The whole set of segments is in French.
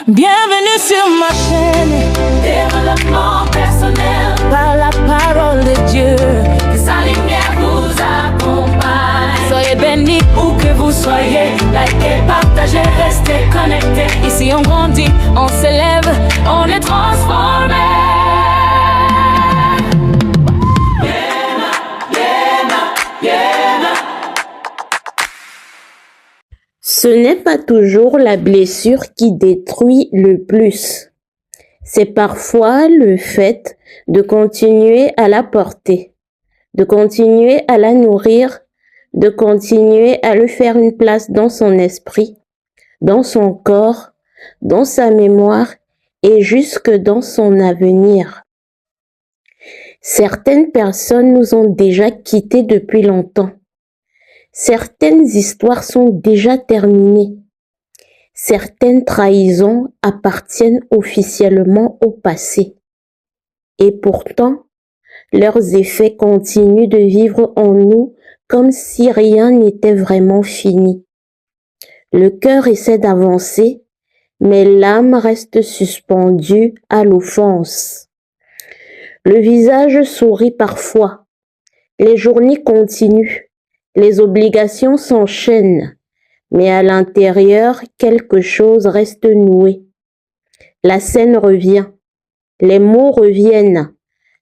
Bienvenue sur ma chaîne Développement personnel par la parole de Dieu. Que sa lumière vous accompagne. Soyez bénis où que vous soyez. Likez, partagez, restez connectés. Ici on grandit, on s'élève, on est transformé. Ce n'est pas toujours la blessure qui détruit le plus. C'est parfois le fait de continuer à la porter, de continuer à la nourrir, de continuer à lui faire une place dans son esprit, dans son corps, dans sa mémoire et jusque dans son avenir. Certaines personnes nous ont déjà quittés depuis longtemps. Certaines histoires sont déjà terminées. Certaines trahisons appartiennent officiellement au passé. Et pourtant, leurs effets continuent de vivre en nous comme si rien n'était vraiment fini. Le cœur essaie d'avancer, mais l'âme reste suspendue à l'offense. Le visage sourit parfois. Les journées continuent. Les obligations s'enchaînent, mais à l'intérieur, quelque chose reste noué. La scène revient, les mots reviennent,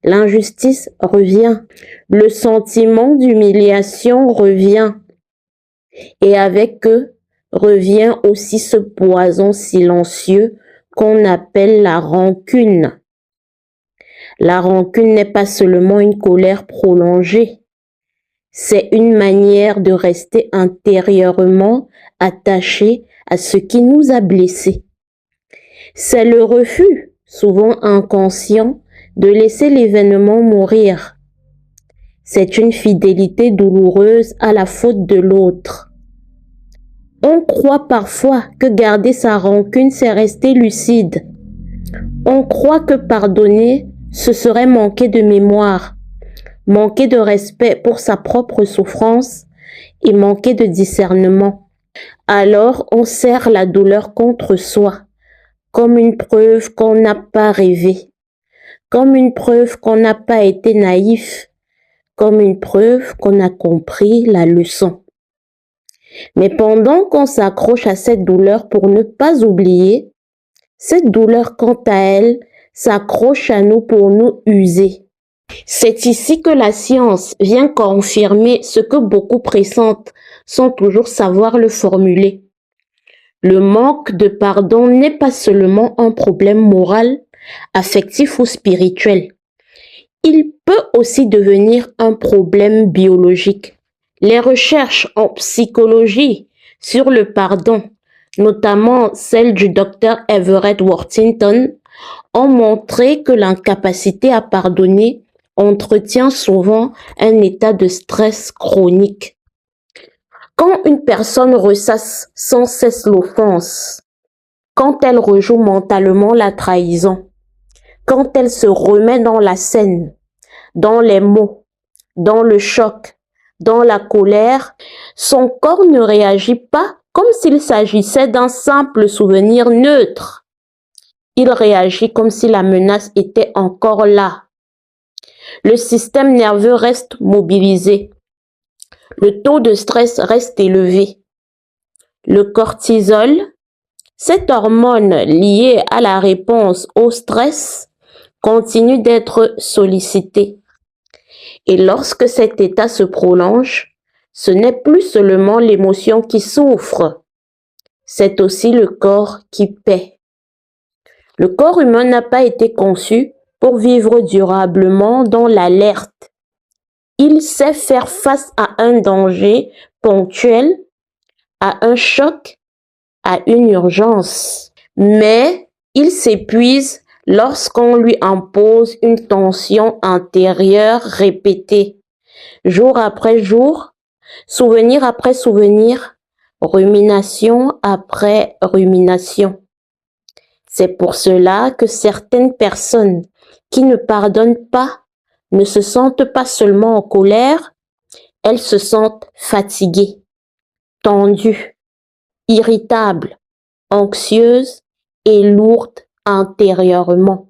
l'injustice revient, le sentiment d'humiliation revient. Et avec eux, revient aussi ce poison silencieux qu'on appelle la rancune. La rancune n'est pas seulement une colère prolongée. C'est une manière de rester intérieurement attaché à ce qui nous a blessés. C'est le refus, souvent inconscient, de laisser l'événement mourir. C'est une fidélité douloureuse à la faute de l'autre. On croit parfois que garder sa rancune, c'est rester lucide. On croit que pardonner, ce serait manquer de mémoire. Manquer de respect pour sa propre souffrance et manquer de discernement. Alors on serre la douleur contre soi, comme une preuve qu'on n'a pas rêvé, comme une preuve qu'on n'a pas été naïf, comme une preuve qu'on a compris la leçon. Mais pendant qu'on s'accroche à cette douleur pour ne pas oublier, cette douleur quant à elle s'accroche à nous pour nous user. C'est ici que la science vient confirmer ce que beaucoup pressentent sans toujours savoir le formuler. Le manque de pardon n'est pas seulement un problème moral, affectif ou spirituel. Il peut aussi devenir un problème biologique. Les recherches en psychologie sur le pardon, notamment celle du Dr Everett Worthington, ont montré que l'incapacité à pardonner entretient souvent un état de stress chronique. Quand une personne ressasse sans cesse l'offense, quand elle rejoue mentalement la trahison, quand elle se remet dans la scène, dans les mots, dans le choc, dans la colère, son corps ne réagit pas comme s'il s'agissait d'un simple souvenir neutre. Il réagit comme si la menace était encore là. Le système nerveux reste mobilisé. Le taux de stress reste élevé. Le cortisol, cette hormone liée à la réponse au stress, continue d'être sollicité. Et lorsque cet état se prolonge, ce n'est plus seulement l'émotion qui souffre, c'est aussi le corps qui paie. Le corps humain n'a pas été conçu pour vivre durablement dans l'alerte. Il sait faire face à un danger ponctuel, à un choc, à une urgence. Mais il s'épuise lorsqu'on lui impose une tension intérieure répétée, jour après jour, souvenir après souvenir, rumination après rumination. C'est pour cela que certaines personnes qui ne pardonnent pas ne se sentent pas seulement en colère, elles se sentent fatiguées, tendues, irritables, anxieuses et lourde intérieurement.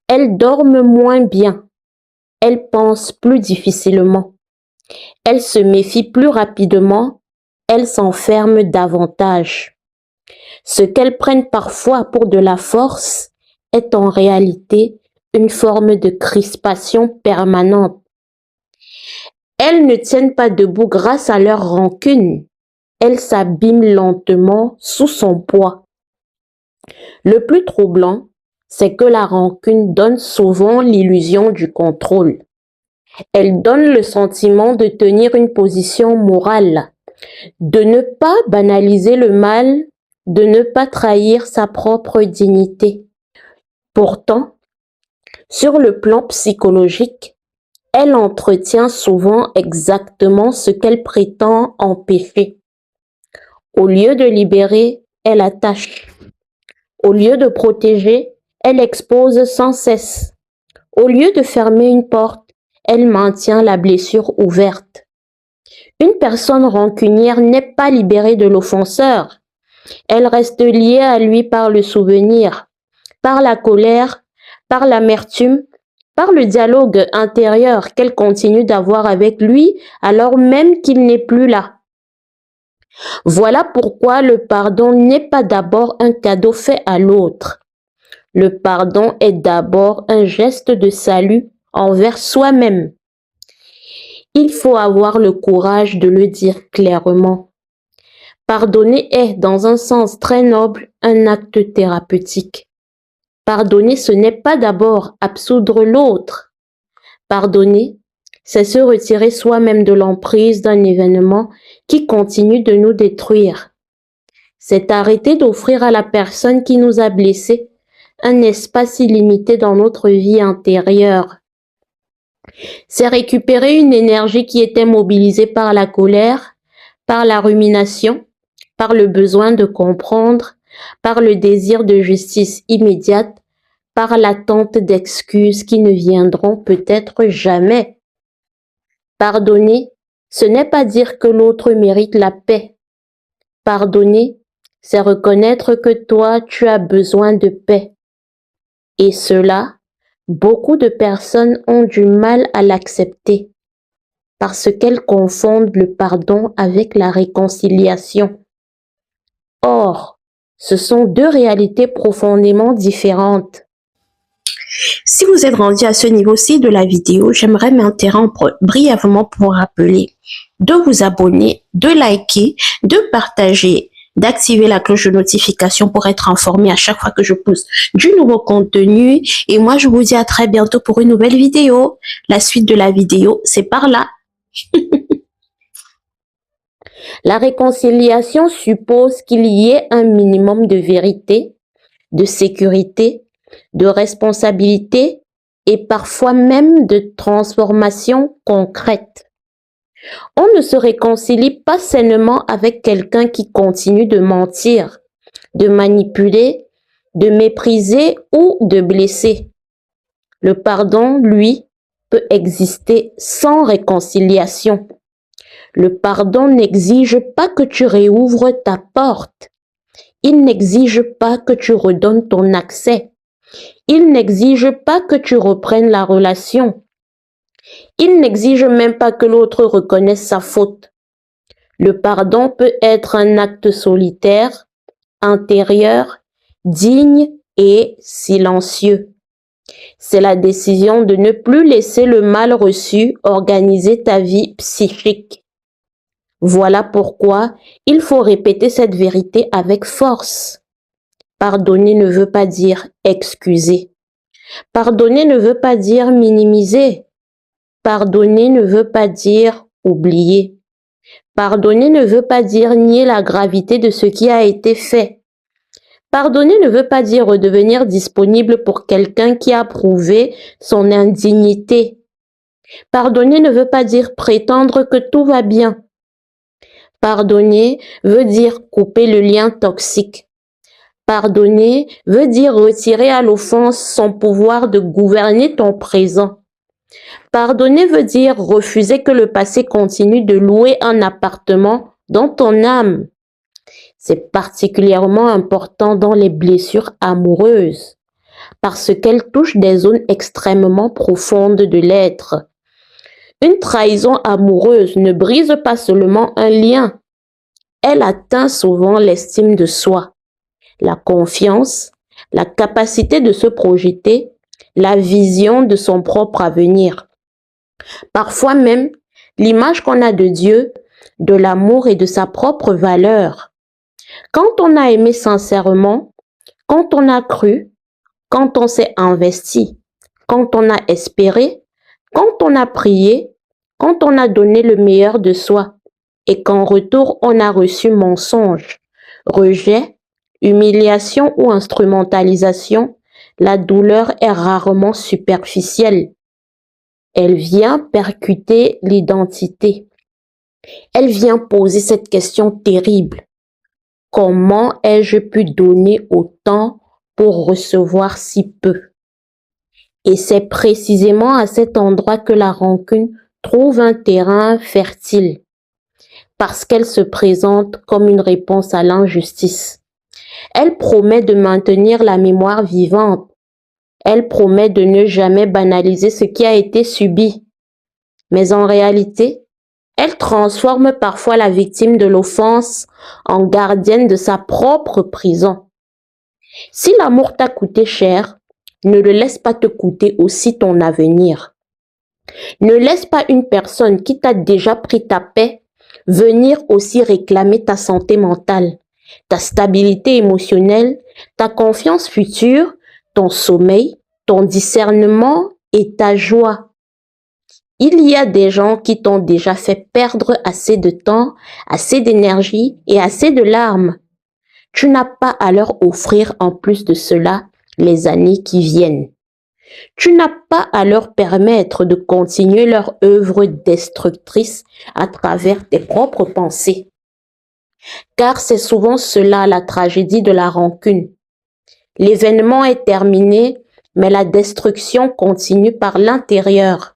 Elles dorment moins bien. Elles pensent plus difficilement. Elles se méfient plus rapidement. Elles s'enferment davantage. Ce qu'elles prennent parfois pour de la force est en réalité une forme de crispation permanente. Elles ne tiennent pas debout grâce à leur rancune. Elles s'abîment lentement sous son poids. Le plus troublant, c'est que la rancune donne souvent l'illusion du contrôle. Elle donne le sentiment de tenir une position morale, de ne pas banaliser le mal, de ne pas trahir sa propre dignité. Pourtant, sur le plan psychologique, elle entretient souvent exactement ce qu'elle prétend empêcher. Au lieu de libérer, elle attache. Au lieu de protéger, elle expose sans cesse. Au lieu de fermer une porte, elle maintient la blessure ouverte. Une personne rancunière n'est pas libérée de l'offenseur. Elle reste liée à lui par le souvenir, par la colère, par l'amertume, par le dialogue intérieur qu'elle continue d'avoir avec lui alors même qu'il n'est plus là. Voilà pourquoi le pardon n'est pas d'abord un cadeau fait à l'autre. Le pardon est d'abord un geste de salut envers soi-même. Il faut avoir le courage de le dire clairement. Pardonner est, dans un sens très noble, un acte thérapeutique. Pardonner, ce n'est pas d'abord absoudre l'autre. Pardonner, c'est se retirer soi-même de l'emprise d'un événement qui continue de nous détruire. C'est arrêter d'offrir à la personne qui nous a blessés un espace illimité dans notre vie intérieure. C'est récupérer une énergie qui était mobilisée par la colère, par la rumination, par le besoin de comprendre, par le désir de justice immédiate, par l'attente d'excuses qui ne viendront peut-être jamais. Pardonner, ce n'est pas dire que l'autre mérite la paix. Pardonner, c'est reconnaître que toi, tu as besoin de paix. Et cela, beaucoup de personnes ont du mal à l'accepter parce qu'elles confondent le pardon avec la réconciliation. Or, ce sont deux réalités profondément différentes. Si vous êtes rendu à ce niveau-ci de la vidéo, j'aimerais m'interrompre brièvement pour rappeler de vous abonner, de liker, de partager, d'activer la cloche de notification pour être informé à chaque fois que je poste du nouveau contenu. Et moi, je vous dis à très bientôt pour une nouvelle vidéo. La suite de la vidéo, c'est par là. La réconciliation suppose qu'il y ait un minimum de vérité, de sécurité, de responsabilité et parfois même de transformation concrète. On ne se réconcilie pas sainement avec quelqu'un qui continue de mentir, de manipuler, de mépriser ou de blesser. Le pardon, lui, peut exister sans réconciliation. Le pardon n'exige pas que tu réouvres ta porte. Il n'exige pas que tu redonnes ton accès. Il n'exige pas que tu reprennes la relation. Il n'exige même pas que l'autre reconnaisse sa faute. Le pardon peut être un acte solitaire, intérieur, digne et silencieux. C'est la décision de ne plus laisser le mal reçu organiser ta vie psychique. Voilà pourquoi il faut répéter cette vérité avec force. Pardonner ne veut pas dire excuser. Pardonner ne veut pas dire minimiser. Pardonner ne veut pas dire oublier. Pardonner ne veut pas dire nier la gravité de ce qui a été fait. Pardonner ne veut pas dire redevenir disponible pour quelqu'un qui a prouvé son indignité. Pardonner ne veut pas dire prétendre que tout va bien. Pardonner veut dire couper le lien toxique. Pardonner veut dire retirer à l'offense son pouvoir de gouverner ton présent. Pardonner veut dire refuser que le passé continue de louer un appartement dans ton âme. C'est particulièrement important dans les blessures amoureuses parce qu'elles touchent des zones extrêmement profondes de l'être. Une trahison amoureuse ne brise pas seulement un lien, elle atteint souvent l'estime de soi, la confiance, la capacité de se projeter, la vision de son propre avenir. Parfois même, l'image qu'on a de Dieu, de l'amour et de sa propre valeur. Quand on a aimé sincèrement, quand on a cru, quand on s'est investi, quand on a espéré, quand on a prié, quand on a donné le meilleur de soi et qu'en retour on a reçu mensonge, rejet, humiliation ou instrumentalisation, la douleur est rarement superficielle. Elle vient percuter l'identité. Elle vient poser cette question terrible. Comment ai-je pu donner autant pour recevoir si peu? Et c'est précisément à cet endroit que la rancune trouve un terrain fertile, parce qu'elle se présente comme une réponse à l'injustice. Elle promet de maintenir la mémoire vivante. Elle promet de ne jamais banaliser ce qui a été subi. Mais en réalité, elle transforme parfois la victime de l'offense en gardienne de sa propre prison. Si l'amour t'a coûté cher, ne le laisse pas te coûter aussi ton avenir. Ne laisse pas une personne qui t'a déjà pris ta paix venir aussi réclamer ta santé mentale, ta stabilité émotionnelle, ta confiance future, ton sommeil, ton discernement et ta joie. Il y a des gens qui t'ont déjà fait perdre assez de temps, assez d'énergie et assez de larmes. Tu n'as pas à leur offrir en plus de cela les années qui viennent. Tu n'as pas à leur permettre de continuer leur œuvre destructrice à travers tes propres pensées. Car c'est souvent cela la tragédie de la rancune. L'événement est terminé, mais la destruction continue par l'intérieur.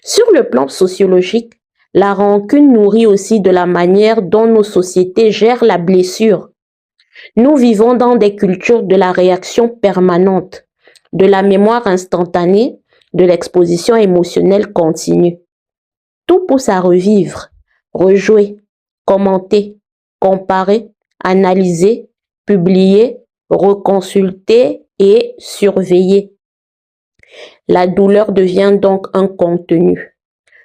Sur le plan sociologique, la rancune nourrit aussi de la manière dont nos sociétés gèrent la blessure. Nous vivons dans des cultures de la réaction permanente, de la mémoire instantanée, de l'exposition émotionnelle continue. Tout pousse à revivre, rejouer, commenter, comparer, analyser, publier, reconsulter et surveiller. La douleur devient donc un contenu.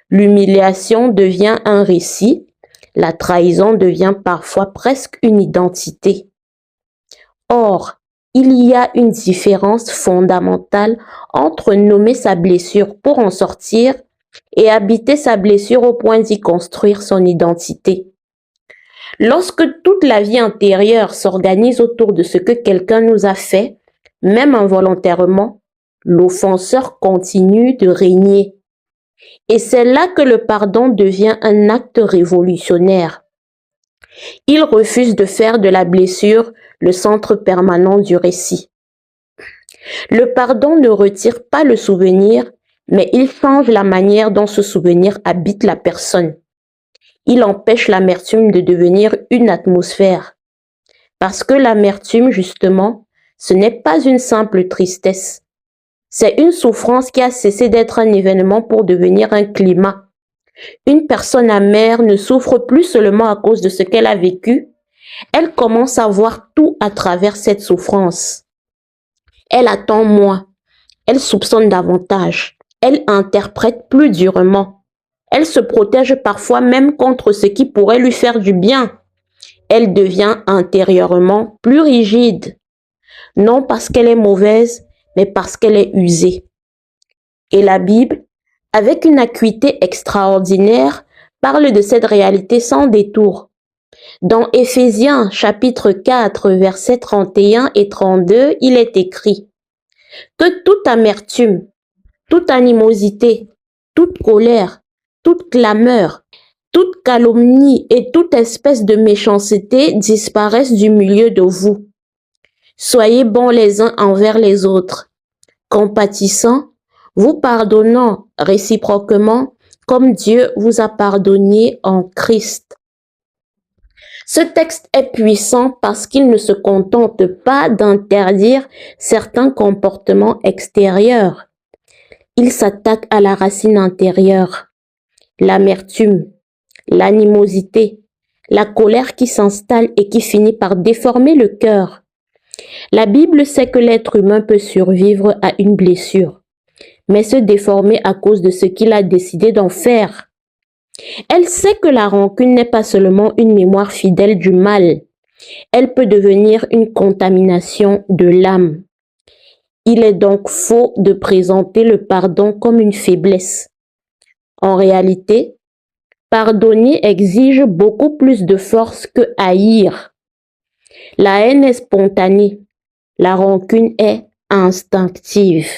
L'humiliation devient un récit. La trahison devient parfois presque une identité. Or, il y a une différence fondamentale entre nommer sa blessure pour en sortir et habiter sa blessure au point d'y construire son identité. Lorsque toute la vie intérieure s'organise autour de ce que quelqu'un nous a fait, même involontairement, l'offenseur continue de régner. Et c'est là que le pardon devient un acte révolutionnaire. Il refuse de faire de la blessure le centre permanent du récit. Le pardon ne retire pas le souvenir, mais il change la manière dont ce souvenir habite la personne. Il empêche l'amertume de devenir une atmosphère. Parce que l'amertume, justement, ce n'est pas une simple tristesse. C'est une souffrance qui a cessé d'être un événement pour devenir un climat. Une personne amère ne souffre plus seulement à cause de ce qu'elle a vécu, elle commence à voir tout à travers cette souffrance. Elle attend moins, elle soupçonne davantage, elle interprète plus durement. Elle se protège parfois même contre ce qui pourrait lui faire du bien. Elle devient intérieurement plus rigide, non parce qu'elle est mauvaise, mais parce qu'elle est usée. Et la Bible, avec une acuité extraordinaire, parle de cette réalité sans détour. Dans Éphésiens chapitre 4, versets 31 et 32, il est écrit que toute amertume, toute animosité, toute colère, toute clameur, toute calomnie et toute espèce de méchanceté disparaissent du milieu de vous. Soyez bons les uns envers les autres, compatissants, vous pardonnant réciproquement comme Dieu vous a pardonné en Christ. Ce texte est puissant parce qu'il ne se contente pas d'interdire certains comportements extérieurs. Il s'attaque à la racine intérieure, l'amertume, l'animosité, la colère qui s'installe et qui finit par déformer le cœur. La Bible sait que l'être humain peut survivre à une blessure, mais se déformer à cause de ce qu'il a décidé d'en faire. Elle sait que la rancune n'est pas seulement une mémoire fidèle du mal, elle peut devenir une contamination de l'âme. Il est donc faux de présenter le pardon comme une faiblesse. En réalité, pardonner exige beaucoup plus de force que haïr. La haine est spontanée, la rancune est instinctive,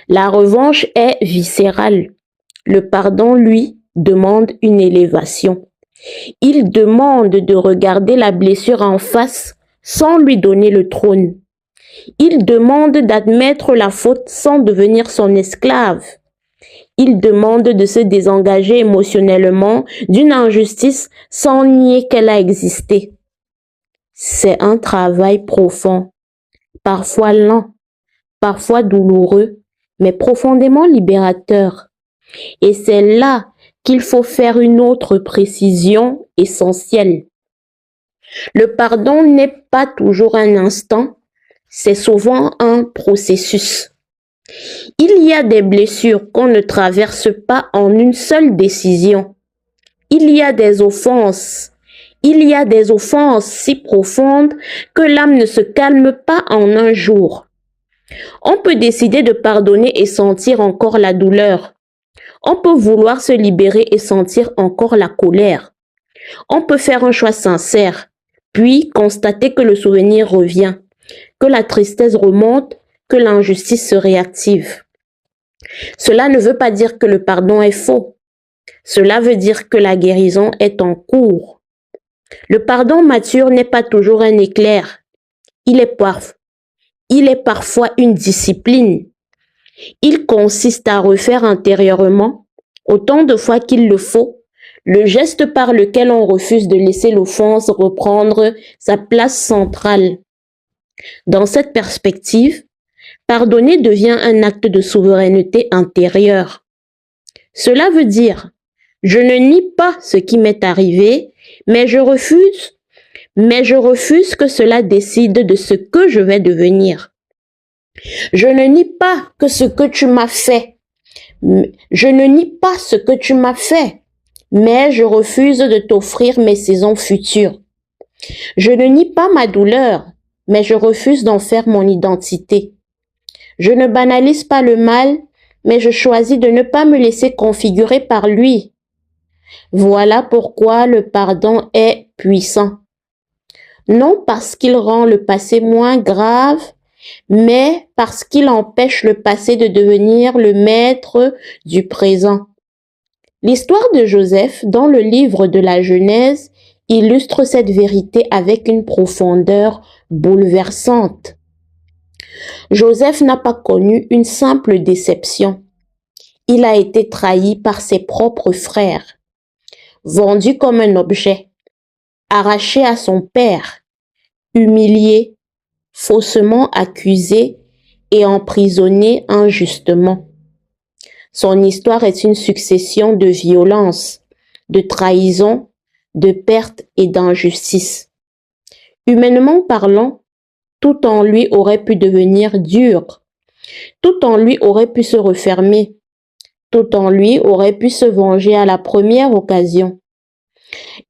la revanche est viscérale. Le pardon, lui, demande une élévation. Il demande de regarder la blessure en face sans lui donner le trône. Il demande d'admettre la faute sans devenir son esclave. Il demande de se désengager émotionnellement d'une injustice sans nier qu'elle a existé. C'est un travail profond, parfois lent, parfois douloureux, mais profondément libérateur. Et c'est là qu'il faut faire une autre précision essentielle. Le pardon n'est pas toujours un instant, c'est souvent un processus. Il y a des blessures qu'on ne traverse pas en une seule décision. Il y a des offenses si profondes que l'âme ne se calme pas en un jour. On peut décider de pardonner et sentir encore la douleur. On peut vouloir se libérer et sentir encore la colère. On peut faire un choix sincère, puis constater que le souvenir revient, que la tristesse remonte, que l'injustice se réactive. Cela ne veut pas dire que le pardon est faux. Cela veut dire que la guérison est en cours. Le pardon mature n'est pas toujours un éclair. Il est parfois une discipline. Il consiste à refaire intérieurement, autant de fois qu'il le faut, le geste par lequel on refuse de laisser l'offense reprendre sa place centrale. Dans cette perspective, pardonner devient un acte de souveraineté intérieure. Cela veut dire, je ne nie pas ce qui m'est arrivé, mais je refuse que cela décide de ce que je vais devenir. Je ne nie pas que ce que tu m'as fait. Je ne nie pas ce que tu m'as fait, mais je refuse de t'offrir mes saisons futures. Je ne nie pas ma douleur, mais je refuse d'en faire mon identité. Je ne banalise pas le mal, mais je choisis de ne pas me laisser configurer par lui. Voilà pourquoi le pardon est puissant. Non parce qu'il rend le passé moins grave, mais parce qu'il empêche le passé de devenir le maître du présent. L'histoire de Joseph dans le livre de la Genèse illustre cette vérité avec une profondeur bouleversante. Joseph n'a pas connu une simple déception. Il a été trahi par ses propres frères, vendu comme un objet, arraché à son père, humilié, faussement accusé et emprisonné injustement. Son histoire est une succession de violences, de trahisons, de pertes et d'injustices. Humainement parlant, tout en lui aurait pu devenir dur, tout en lui aurait pu se refermer, tout en lui aurait pu se venger à la première occasion.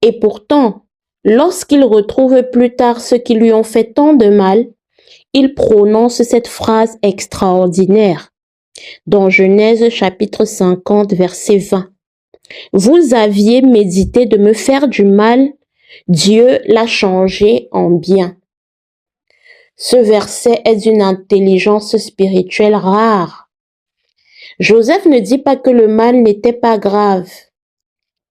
Et pourtant, lorsqu'il retrouve plus tard ceux qui lui ont fait tant de mal, il prononce cette phrase extraordinaire dans Genèse chapitre 50, verset 20. Vous aviez médité de me faire du mal, Dieu l'a changé en bien. Ce verset est d'une intelligence spirituelle rare. Joseph ne dit pas que le mal n'était pas grave.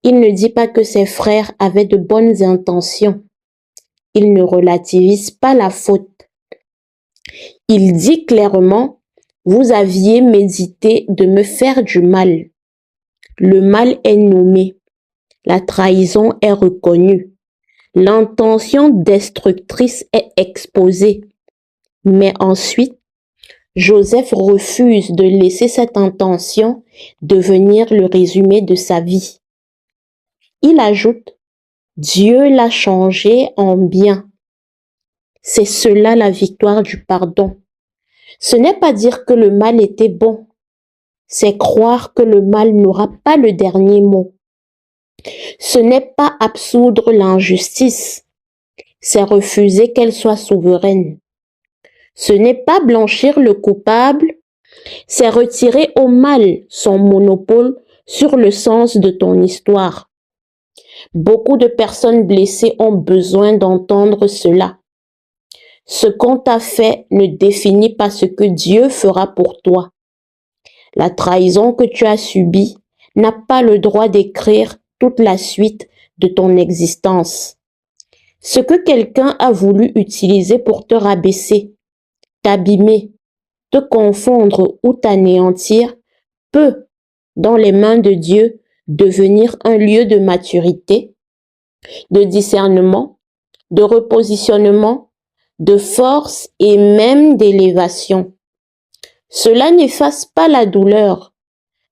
Il ne dit pas que ses frères avaient de bonnes intentions. Il ne relativise pas la faute. Il dit clairement, vous aviez médité de me faire du mal. Le mal est nommé. La trahison est reconnue. L'intention destructrice est exposée. Mais ensuite, Joseph refuse de laisser cette intention devenir le résumé de sa vie. Il ajoute, Dieu l'a changé en bien. C'est cela la victoire du pardon. Ce n'est pas dire que le mal était bon, c'est croire que le mal n'aura pas le dernier mot. Ce n'est pas absoudre l'injustice, c'est refuser qu'elle soit souveraine. Ce n'est pas blanchir le coupable, c'est retirer au mal son monopole sur le sens de ton histoire. Beaucoup de personnes blessées ont besoin d'entendre cela. Ce qu'on t'a fait ne définit pas ce que Dieu fera pour toi. La trahison que tu as subie n'a pas le droit d'écrire toute la suite de ton existence. Ce que quelqu'un a voulu utiliser pour te rabaisser, t'abîmer, te confondre ou t'anéantir peut, dans les mains de Dieu, devenir un lieu de maturité, de discernement, de repositionnement, de force et même d'élévation. Cela n'efface pas la douleur.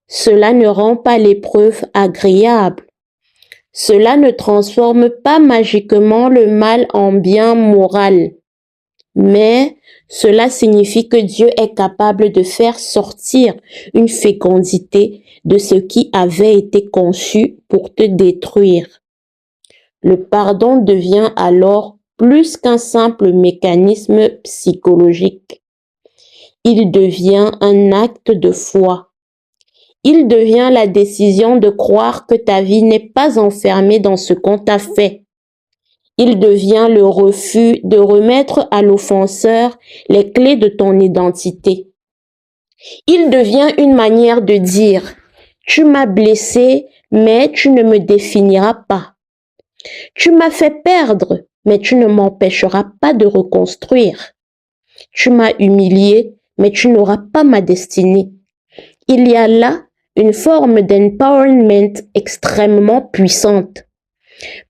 Cela ne rend pas l'épreuve agréable. Cela ne transforme pas magiquement le mal en bien moral. Mais cela signifie que Dieu est capable de faire sortir une fécondité de ce qui avait été conçu pour te détruire. Le pardon devient alors plus qu'un simple mécanisme psychologique. Il devient un acte de foi. Il devient la décision de croire que ta vie n'est pas enfermée dans ce qu'on t'a fait. Il devient le refus de remettre à l'offenseur les clés de ton identité. Il devient une manière de dire « Tu m'as blessé, mais tu ne me définiras pas. Tu m'as fait perdre, mais tu ne m'empêcheras pas de reconstruire. Tu m'as humilié, mais tu n'auras pas ma destinée. » Il y a là une forme d'empowerment extrêmement puissante,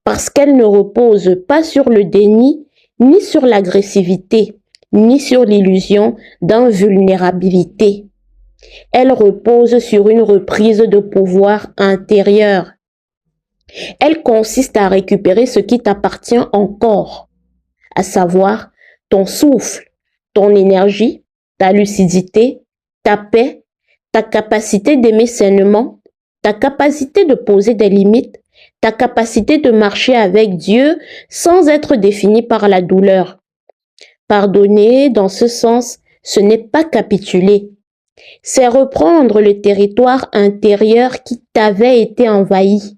parce qu'elle ne repose pas sur le déni, ni sur l'agressivité, ni sur l'illusion d'invulnérabilité. Elle repose sur une reprise de pouvoir intérieur. Elle consiste à récupérer ce qui t'appartient encore, à savoir ton souffle, ton énergie, ta lucidité, ta paix, ta capacité d'aimer sainement, ta capacité de poser des limites, ta capacité de marcher avec Dieu sans être définie par la douleur. Pardonner, dans ce sens, ce n'est pas capituler. C'est reprendre le territoire intérieur qui t'avait été envahi.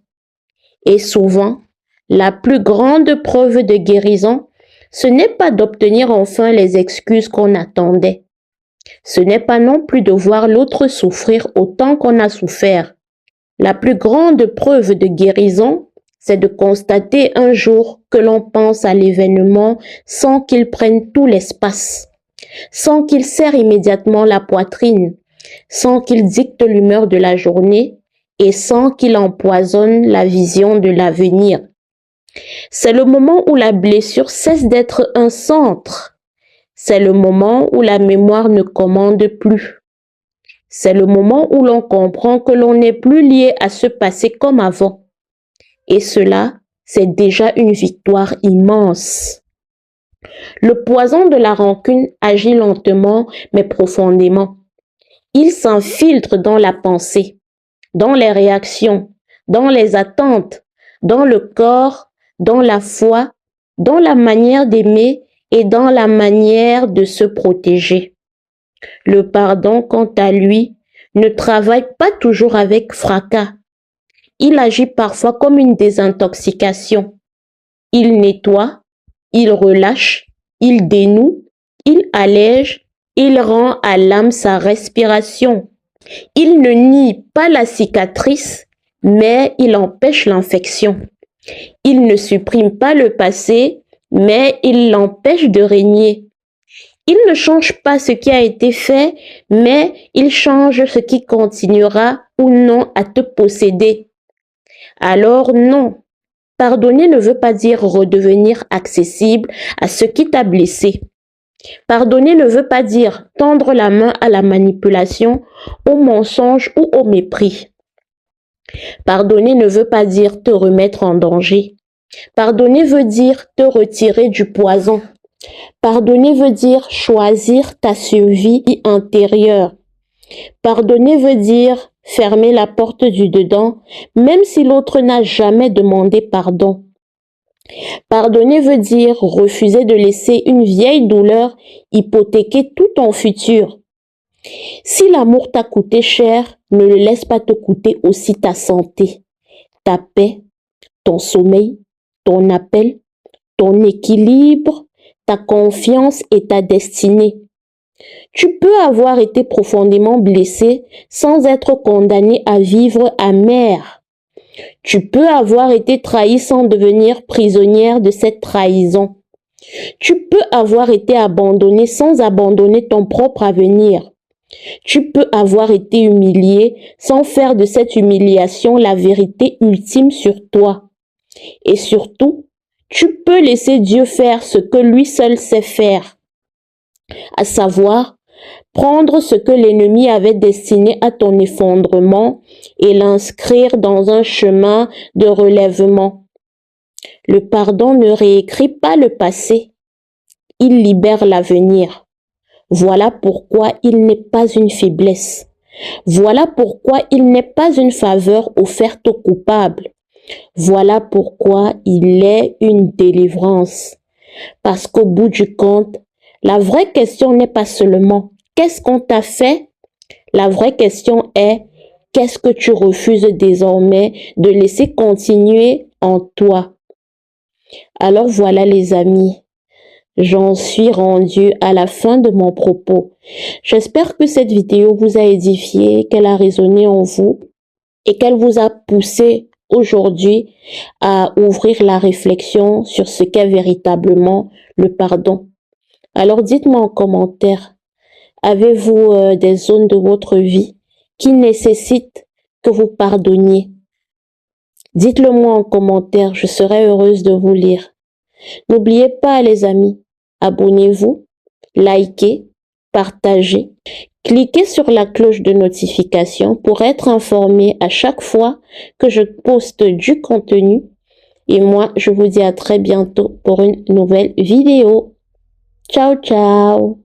Et souvent, la plus grande preuve de guérison, ce n'est pas d'obtenir enfin les excuses qu'on attendait. Ce n'est pas non plus de voir l'autre souffrir autant qu'on a souffert. La plus grande preuve de guérison, c'est de constater un jour que l'on pense à l'événement sans qu'il prenne tout l'espace, sans qu'il serre immédiatement la poitrine, sans qu'il dicte l'humeur de la journée et sans qu'il empoisonne la vision de l'avenir. C'est le moment où la blessure cesse d'être un centre. C'est le moment où la mémoire ne commande plus. C'est le moment où l'on comprend que l'on n'est plus lié à ce passé comme avant. Et cela, c'est déjà une victoire immense. Le poison de la rancune agit lentement mais profondément. Il s'infiltre dans la pensée, dans les réactions, dans les attentes, dans le corps, dans la foi, dans la manière d'aimer et dans la manière de se protéger. Le pardon, quant à lui, ne travaille pas toujours avec fracas. Il agit parfois comme une désintoxication. Il nettoie, il relâche, il dénoue, il allège, il rend à l'âme sa respiration. Il ne nie pas la cicatrice, mais il empêche l'infection. Il ne supprime pas le passé, mais il l'empêche de régner. Il ne change pas ce qui a été fait, mais il change ce qui continuera ou non à te posséder. Alors non, Pardonner ne veut pas dire redevenir accessible à ce qui t'a blessé. Pardonner ne veut pas dire tendre la main à la manipulation, au mensonge ou au mépris. Pardonner ne veut pas dire te remettre en danger. Pardonner veut dire te retirer du poison. Pardonner veut dire choisir ta survie intérieure. Pardonner veut dire fermer la porte du dedans, même si l'autre n'a jamais demandé pardon. Pardonner veut dire refuser de laisser une vieille douleur hypothéquer tout ton futur. Si l'amour t'a coûté cher, ne le laisse pas te coûter aussi ta santé, ta paix, ton sommeil, ton appel, ton équilibre, ta confiance et ta destinée. Tu peux avoir été profondément blessé sans être condamné à vivre amer. Tu peux avoir été trahi sans devenir prisonnière de cette trahison. Tu peux avoir été abandonné sans abandonner ton propre avenir. Tu peux avoir été humilié sans faire de cette humiliation la vérité ultime sur toi. Et surtout, tu peux laisser Dieu faire ce que lui seul sait faire, à savoir prendre ce que l'ennemi avait destiné à ton effondrement et l'inscrire dans un chemin de relèvement. Le pardon ne réécrit pas le passé, il libère l'avenir. Voilà pourquoi il n'est pas une faiblesse. Voilà pourquoi il n'est pas une faveur offerte aux coupables. Voilà pourquoi il est une délivrance. Parce qu'au bout du compte, la vraie question n'est pas seulement qu'est-ce qu'on t'a fait? La vraie question est qu'est-ce que tu refuses désormais de laisser continuer en toi? Alors voilà les amis, j'en suis rendue à la fin de mon propos. J'espère que cette vidéo vous a édifié, qu'elle a résonné en vous et qu'elle vous a poussé aujourd'hui à ouvrir la réflexion sur ce qu'est véritablement le pardon. Alors dites-moi en commentaire, avez-vous des zones de votre vie qui nécessitent que vous pardonniez? Dites-le moi en commentaire, je serai heureuse de vous lire. N'oubliez pas les amis, abonnez-vous, likez, partagez, cliquez sur la cloche de notification pour être informé à chaque fois que je poste du contenu. Et moi, je vous dis à très bientôt pour une nouvelle vidéo. Ciao, ciao!